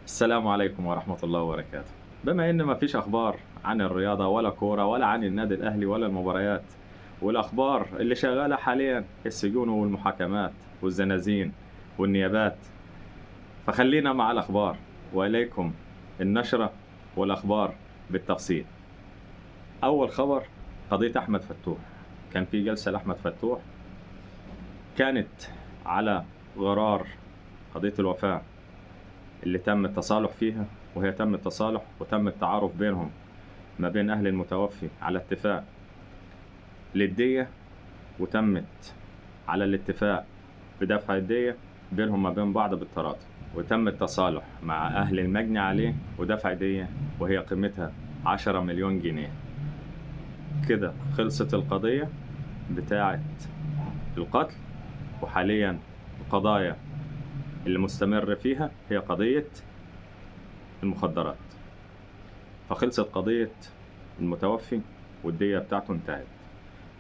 السلام عليكم ورحمة الله وبركاته. بما إن ما فيش أخبار عن الرياضة ولا كورة ولا عن النادي الأهلي ولا المباريات، والأخبار اللي شغالة حاليا السجون والمحاكمات والزنازين والنيابات، فخلينا مع الأخبار وإليكم النشرة والأخبار بالتفصيل. أول خبر قضية أحمد فتوح. كان في جلسة لأحمد فتوح كانت على غرار قضية الوفاة اللي تم التصالح فيها، وهي تم التصالح وتم التعارف بينهم ما بين أهل المتوفي على اتفاق للدية، وتمت على الاتفاق بدفع الدية بينهم ما بين بعض بالتراضي، وتم التصالح مع أهل المجني عليه ودفع دية وهي قيمتها 10 مليون جنيه. كده خلصت القضية بتاعة القتل، وحاليا القضايا اللي مستمر فيها هي قضية المخدرات. فخلصت قضية المتوفي والدية بتاعته انتهت.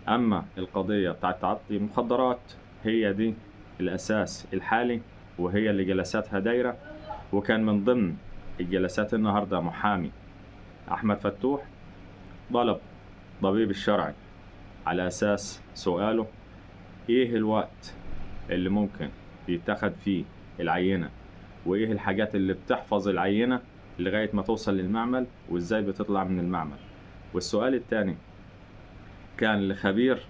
أما القضية بتاعت تعاطي المخدرات هي دي الأساس الحالي، وهي اللي جلساتها دايرة. وكان من ضمن الجلسات النهاردة محامي أحمد فتوح طلب طبيب الشرعي على أساس سؤاله إيه الوقت اللي ممكن يتخذ فيه العينة، وإيه الحاجات اللي بتحفظ العينة لغاية ما توصل للمعمل، وإزاي بتطلع من المعمل. والسؤال الثاني كان لخبير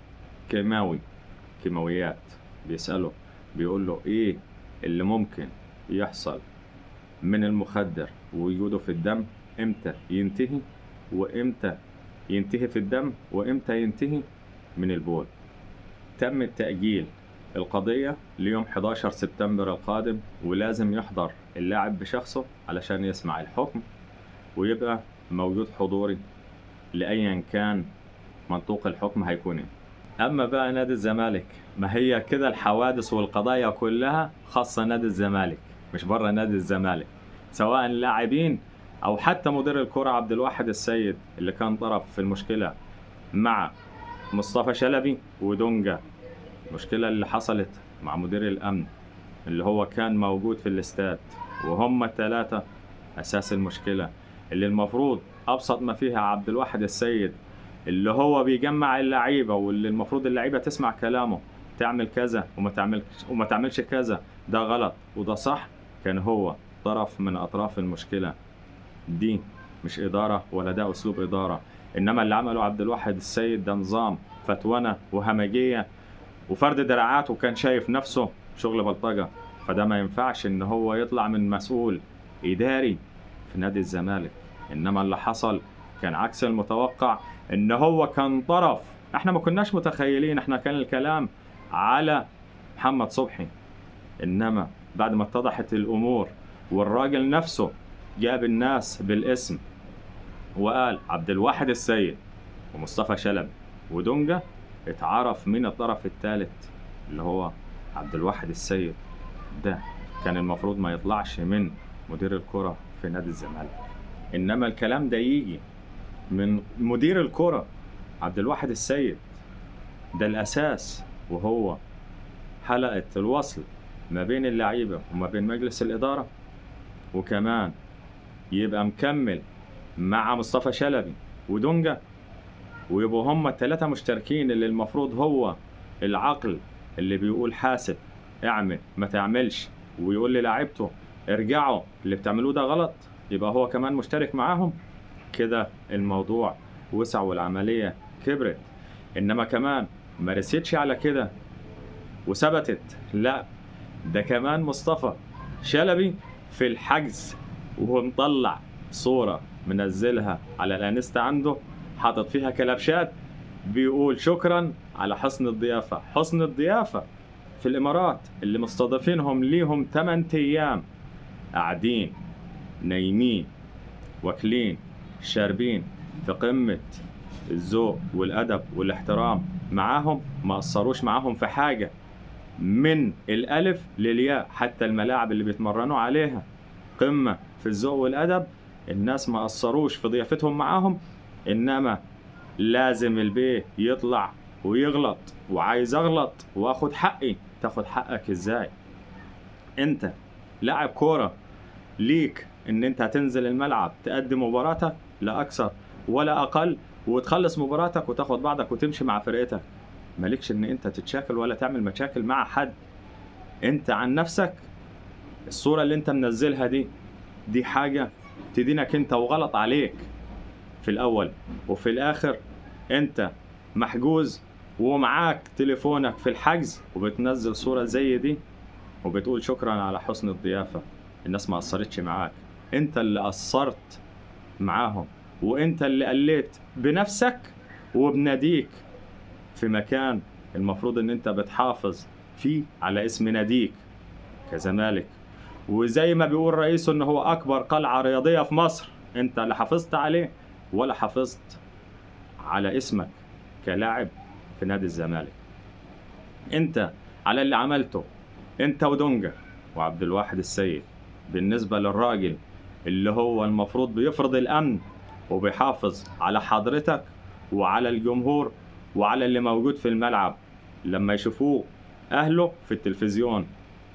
كيماويات بيسأله، بيقول له إيه اللي ممكن يحصل من المخدر ووجوده في الدم، إمتى ينتهي وإمتى ينتهي في الدم وإمتى ينتهي من البول. تم التأجيل القضية ليوم 11 سبتمبر القادم، ولازم يحضر اللاعب بشخصه علشان يسمع الحكم ويبقى موجود حضوري لأيا كان منطوق الحكم هيكون. أما بقى نادي الزمالك، ما هي كده الحوادث والقضايا كلها خاصة نادي الزمالك مش بره نادي الزمالك، سواء اللاعبين أو حتى مدير الكرة عبد الواحد السيد اللي كان طرف في المشكلة مع مصطفى شلبي ودونجا. المشكلة اللي حصلت مع مدير الأمن اللي هو كان موجود في الاستاد، وهم الثلاثة أساس المشكلة، اللي المفروض أبسط ما فيها عبد الواحد السيد اللي هو بيجمع اللعيبة، واللي المفروض اللعيبة تسمع كلامه، تعمل كذا وما تعملش كذا، ده غلط وده صح. كان هو طرف من أطراف المشكلة دي، مش إدارة ولا ده أسلوب إدارة. إنما اللي عمله عبد الواحد السيد ده نظام فتوانة وهمجية وفرد دراعات، وكان شايف نفسه شغل بلطجة. فده ما ينفعش ان هو يطلع من مسؤول اداري في نادي الزمالك. انما اللي حصل كان عكس المتوقع، ان هو كان طرف. احنا ما كناش متخيلين، احنا كان الكلام على محمد صبحي، انما بعد ما اتضحت الامور والراجل نفسه جاب الناس بالاسم وقال عبد الواحد السيد ومصطفى شلبي ودونجا، اتعرف من الطرف الثالث اللي هو عبد الواحد السيد. ده كان المفروض ما يطلعش من مدير الكرة في نادي الزمالك، انما الكلام ده يجي من مدير الكرة عبد الواحد السيد. ده الاساس، وهو حلقة الوصل ما بين اللعيبة وما بين مجلس الإدارة، وكمان يبقى مكمل مع مصطفى شلبي ودونجا، ويبقوا هم الثلاثة مشتركين، اللي المفروض هو العقل اللي بيقول حاسب، اعمل ما تعملش، ويقول للاعيبته ارجعوا اللي بتعملوه ده غلط، يبقى هو كمان مشترك معاهم. كده الموضوع وسع والعملية كبرت. انما كمان ما رسيتش على كده وثبتت، لا ده كمان مصطفى شلبي في الحجز وهو مطلع صورة منزلها على الانستا عنده، حاطط فيها كلبشات بيقول شكرا على حسن الضيافة. حسن الضيافة في الإمارات اللي مستضيفينهم ليهم 8 أيام، قاعدين نايمين واكلين شاربين في قمة الذوق والأدب والاحترام معاهم، ما قصروش معاهم في حاجة من الألف للياء. حتى الملاعب اللي بيتمرنوا عليها قمة في الذوق والأدب، الناس ما قصروش في ضيافتهم معاهم. إنما لازم البيه يطلع ويغلط، وعايز اغلط واخد حقي. تاخد حقك ازاي؟ انت لاعب كورة ليك ان انت هتنزل الملعب تقدم مباراتك لا اكثر ولا اقل، وتخلص مباراتك وتاخد بعضك وتمشي مع فرقتك. مالكش ان انت تتشاكل ولا تعمل مشاكل مع حد. انت عن نفسك الصورة اللي انت منزلها دي حاجة تدينك انت وغلط عليك في الاول، وفي الاخر انت محجوز ومعاك تليفونك في الحجز وبتنزل صورة زي دي وبتقول شكرا على حسن الضيافة. الناس ما قصرتش معاك، انت اللي قصرت معاهم، وانت اللي قليت بنفسك وبناديك في مكان المفروض ان انت بتحافظ فيه على اسم ناديك كزمالك. وزي ما بيقول رئيسه ان هو اكبر قلعة رياضية في مصر، انت لا حافظت عليه ولا حافظت على اسمك كلاعب في نادي الزمالك. انت على اللي عملته انت ودونجا وعبد الواحد السيد بالنسبة للراجل اللي هو المفروض بيفرض الامن وبيحافظ على حضرتك وعلى الجمهور وعلى اللي موجود في الملعب، لما يشوفوه اهله في التلفزيون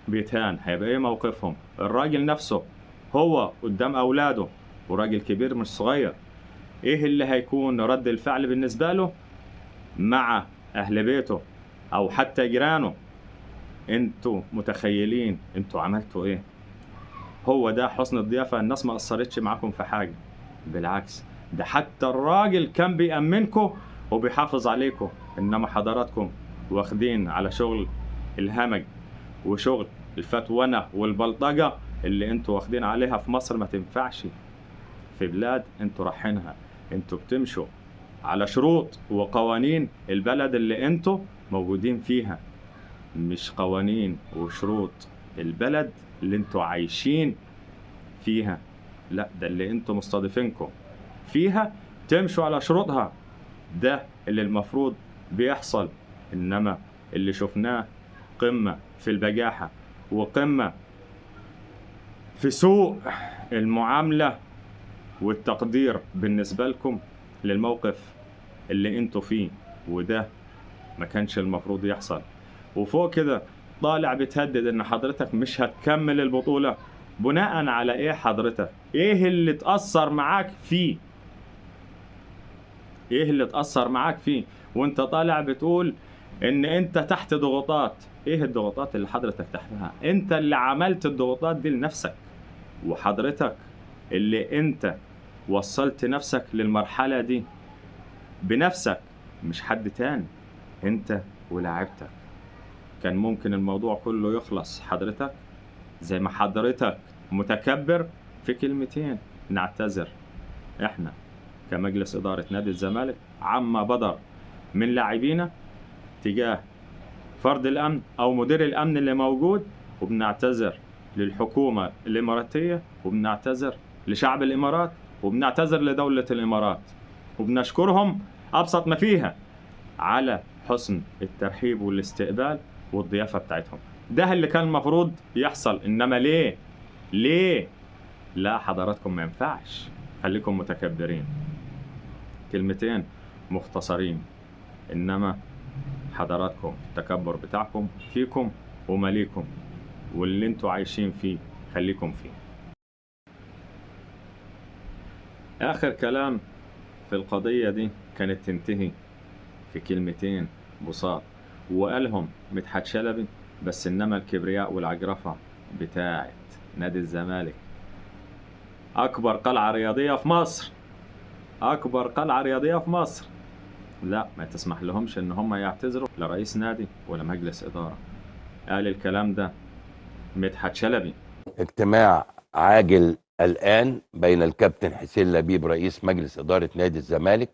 بيتهان هيبقى ايه موقفهم؟ الراجل نفسه هو قدام اولاده وراجل كبير مش صغير، ايه اللي هيكون رد الفعل بالنسبة له مع اهل بيته او حتى جيرانه؟ انتوا متخيلين انتوا عملتوا ايه؟ هو ده حسن الضيافة؟ الناس ما قصرتش معاكم في حاجة، بالعكس ده حتى الراجل كان بيأمنكم وبيحافظ عليكم، انما حضراتكم واخدين على شغل الهمج وشغل الفتونة والبلطجة اللي انتوا واخدين عليها في مصر. ما تنفعش في بلاد انتوا رايحينها، انتوا بتمشوا على شروط وقوانين البلد اللي انتوا موجودين فيها، مش قوانين وشروط البلد اللي انتوا عايشين فيها. لا، ده اللي انتوا مستضيفينكم فيها تمشوا على شروطها، ده اللي المفروض بيحصل. انما اللي شفناه قمة في البجاحة وقمة في سوء المعاملة والتقدير بالنسبة لكم للموقف اللي انتوا فيه، وده ما كانش المفروض يحصل. وفوق كده طالع بتهدد ان حضرتك مش هتكمل البطولة. بناء على ايه حضرتك؟ ايه اللي تأثر معاك فيه؟ ايه اللي تأثر معاك فيه وانت طالع بتقول ان انت تحت ضغوطات؟ ايه الضغوطات اللي حضرتك تحتها؟ انت اللي عملت الضغوطات دي لنفسك، وحضرتك اللي انت وصلت نفسك للمرحلة دي بنفسك مش حد تاني، انت ولاعبتك. كان ممكن الموضوع كله يخلص حضرتك زي ما حضرتك متكبر في كلمتين: نعتذر احنا كمجلس إدارة نادي الزمالك عما بدر من لاعبينا تجاه فرد الأمن أو مدير الأمن اللي موجود، وبنعتذر للحكومة الإماراتية، وبنعتذر لشعب الإمارات، وبنعتذر لدولة الإمارات، وبنشكرهم أبسط ما فيها على حسن الترحيب والاستقبال والضيافة بتاعتهم. ده اللي كان المفروض يحصل. إنما ليه؟ لا حضراتكم ما ينفعش، خليكم متكبرين. كلمتين مختصرين، إنما حضراتكم التكبر بتاعكم فيكم وماليكم، واللي انتوا عايشين فيه خليكم فيه. آخر كلام في القضية دي كانت تنتهي في كلمتين بساط وقالهم مدحت شلبي بس: إنما الكبرياء والعجرفة بتاعت نادي الزمالك أكبر قلعة رياضية في مصر، أكبر قلعة رياضية في مصر، لا ما تسمح لهمش إن هم يعتذروا لرئيس نادي ولا مجلس إدارة. قال الكلام ده مدحت شلبي. اجتماع عاجل الآن بين الكابتن حسين لبيب رئيس مجلس إدارة نادي الزمالك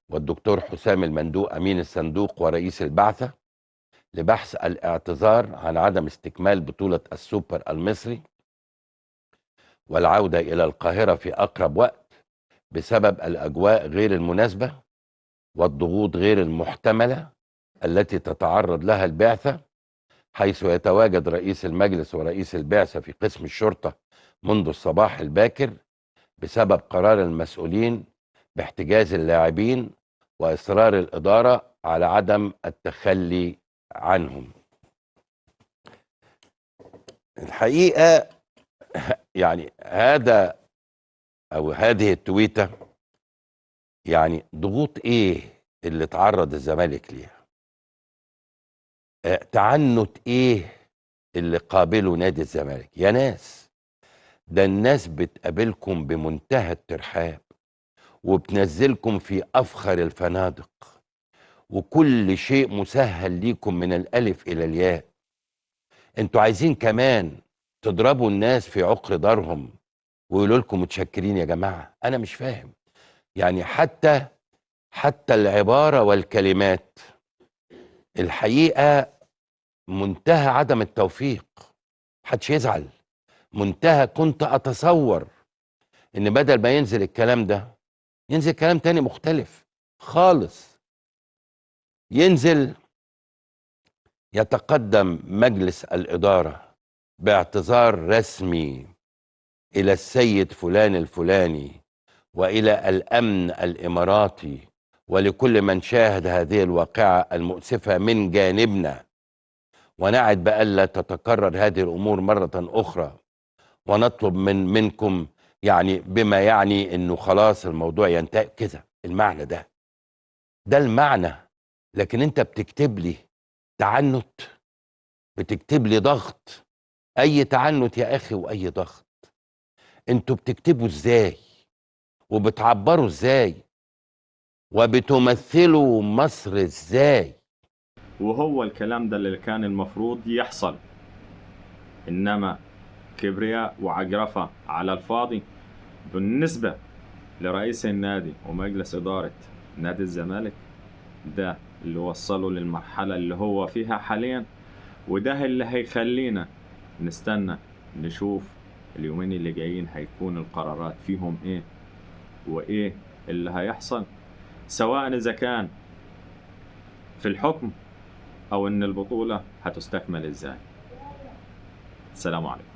والدكتور حسام المندوق أمين الصندوق ورئيس البعثة لبحث الاعتذار عن عدم استكمال بطولة السوبر المصري والعودة إلى القاهرة في أقرب وقت بسبب الأجواء غير المناسبة والضغوط غير المحتملة التي تتعرض لها البعثة، حيث يتواجد رئيس المجلس ورئيس البعثة في قسم الشرطة منذ الصباح الباكر بسبب قرار المسؤولين باحتجاز اللاعبين وإصرار الإدارة على عدم التخلي عنهم. الحقيقة يعني هذا او هذه التويته، يعني ضغوط ايه اللي تعرض الزمالك ليها؟ تعنت ايه اللي قابله نادي الزمالك يا ناس؟ ده الناس بتقابلكم بمنتهى الترحاب، وبتنزلكم في افخر الفنادق، وكل شيء مسهل ليكم من الالف الى الياء. انتوا عايزين كمان تضربوا الناس في عقر دارهم ويقولوا لكم متشكرين يا جماعه؟ انا مش فاهم. يعني حتى العباره والكلمات الحقيقه منتهى عدم التوفيق. محدش يزعل، منتهى كنت اتصور ان بدل ما ينزل الكلام ده ينزل كلام تاني مختلف خالص. ينزل يتقدم مجلس الإدارة باعتذار رسمي إلى السيد فلان الفلاني وإلى الأمن الإماراتي ولكل من شاهد هذه الواقعة المؤسفة من جانبنا، ونعد بألا تتكرر هذه الأمور مرة أخرى، ونطلب منكم يعني بما يعني إنه خلاص الموضوع ينتهي كده. المعنى ده المعنى. لكن أنت بتكتب لي تعنت، بتكتب لي ضغط. اي تعنت يا اخي واي ضغط؟ انتوا بتكتبوا ازاي وبتعبروا ازاي وبتمثلوا مصر ازاي؟ وهو الكلام ده اللي كان المفروض يحصل، إنما كبرياء وعجرفة على الفاضي بالنسبة لرئيس النادي ومجلس إدارة نادي الزمالك. ده اللي وصله للمرحلة اللي هو فيها حاليا، وده اللي هيخلينا نستنى نشوف اليومين اللي جايين هيكون القرارات فيهم ايه وايه اللي هيحصل، سواء اذا كان في الحكم او ان البطولة هتستكمل ازاي. السلام عليكم.